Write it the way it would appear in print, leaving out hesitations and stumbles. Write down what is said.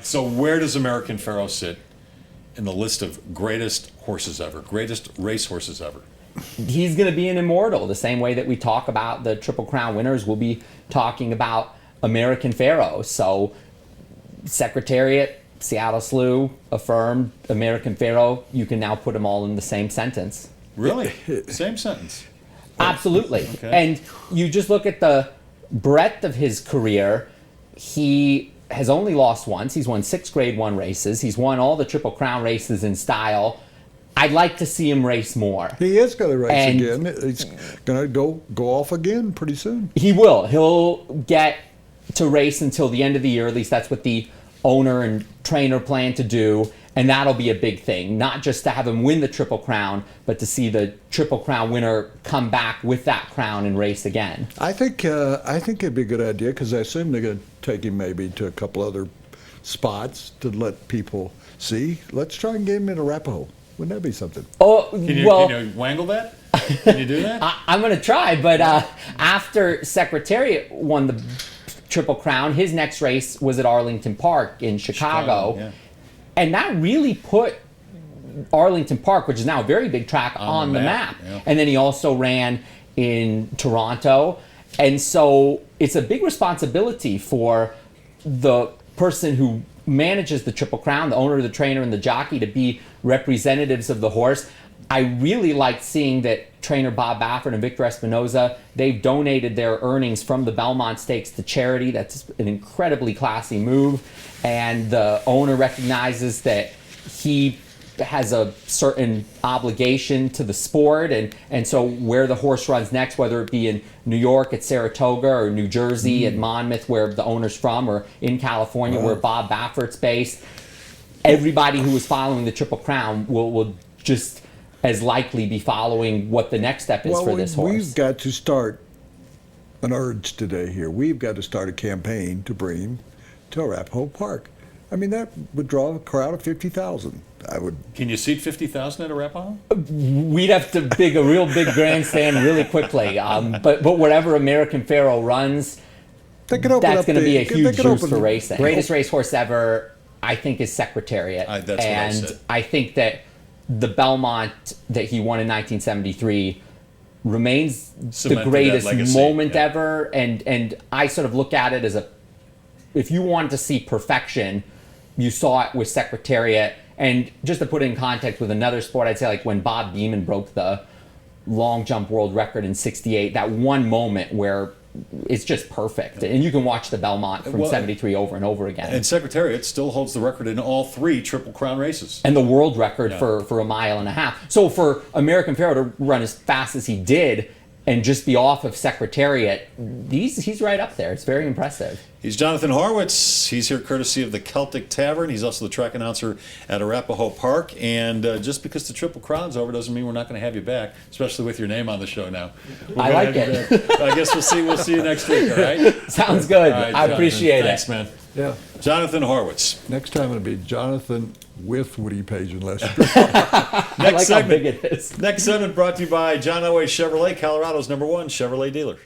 So where does American Pharoah sit in the list of greatest horses ever, greatest race horses ever? He's going to be an immortal. The same way that we talk about the Triple Crown winners, we'll be talking about American Pharoah. So Secretariat, Seattle Slew, Affirmed, American Pharoah, you can now put them all in the same sentence. Really? Same sentence? Absolutely. Okay. And you just look at the breadth of his career. He has only lost once. He's won 6 Grade 1 races. He's won all the Triple Crown races in style. I'd like to see him race more. He is going to race And again. He's going to go off again pretty soon. he will. He'll get to race until the end of the year. At least that's what the owner and trainer plan to do. And that'll be a big thing. Not just to have him win the Triple Crown, but to see the Triple Crown winner come back with that crown and race again. I think it'd be a good idea because I assume they're going to take him maybe to a couple other spots to let people see. Let's try and get him in Arapahoe. Wouldn't that be something? Oh, Can you wangle that? Can you do that? I'm going to try, but after Secretariat won the Triple Crown, his next race was at Arlington Park in Chicago. Yeah. And that really put Arlington Park, which is now a very big track, on the map. Yeah. And then he also ran in Toronto. And so it's a big responsibility for the person who manages the Triple Crown, the owner, the trainer, and the jockey, to be representatives of the horse. I really liked seeing that trainer Bob Baffert and Victor Espinoza, they've donated their earnings from the Belmont Stakes to charity. That's an incredibly classy move. And the owner recognizes that he has a certain obligation to the sport, and so where the horse runs next, whether it be in New York at Saratoga or New Jersey at Monmouth, where the owner's from, or in California where Bob Baffert's based, everybody who is following the Triple Crown will just as likely be following what the next step is for this horse. We've got to start an urge today here. We've got to start a campaign to bring him to Arapahoe Park. I mean, that would draw a crowd of 50,000. Can you seat 50,000 at Arapahoe? We'd have to dig a real big grandstand really quickly. But wherever American Pharoah runs, that's going to be a huge boost for racing. Greatest racehorse ever, I think, is Secretariat. That's what I said. I think that the Belmont that he won in 1973 remains Cemented the greatest that legacy, moment yeah. ever. And I sort of look at it as if you wanted to see perfection, you saw it with Secretariat. And just to put it in context with another sport, I'd say like when Bob Beamon broke the long jump world record in '68, that one moment where it's just perfect. And you can watch the Belmont from 73 over and over again. And Secretariat still holds the record in all 3 Triple Crown races. And the world record for a mile and a half. So for American Pharoah to run as fast as he did and just be off of Secretariat, he's right up there. It's very impressive. He's Jonathan Horowitz. He's here courtesy of the Celtic Tavern. He's also the track announcer at Arapahoe Park. And just because the Triple Crown's over doesn't mean we're not going to have you back, especially with your name on the show now. I like it. I guess we'll see you next week, all right? Sounds good. All right, I appreciate Thanks, it. man. Yeah. Jonathan Horowitz. Next time it'll be Jonathan with Woody Paige and Lester. I like how big it is. Next segment brought to you by John Elway Chevrolet, Colorado's #1 Chevrolet dealer.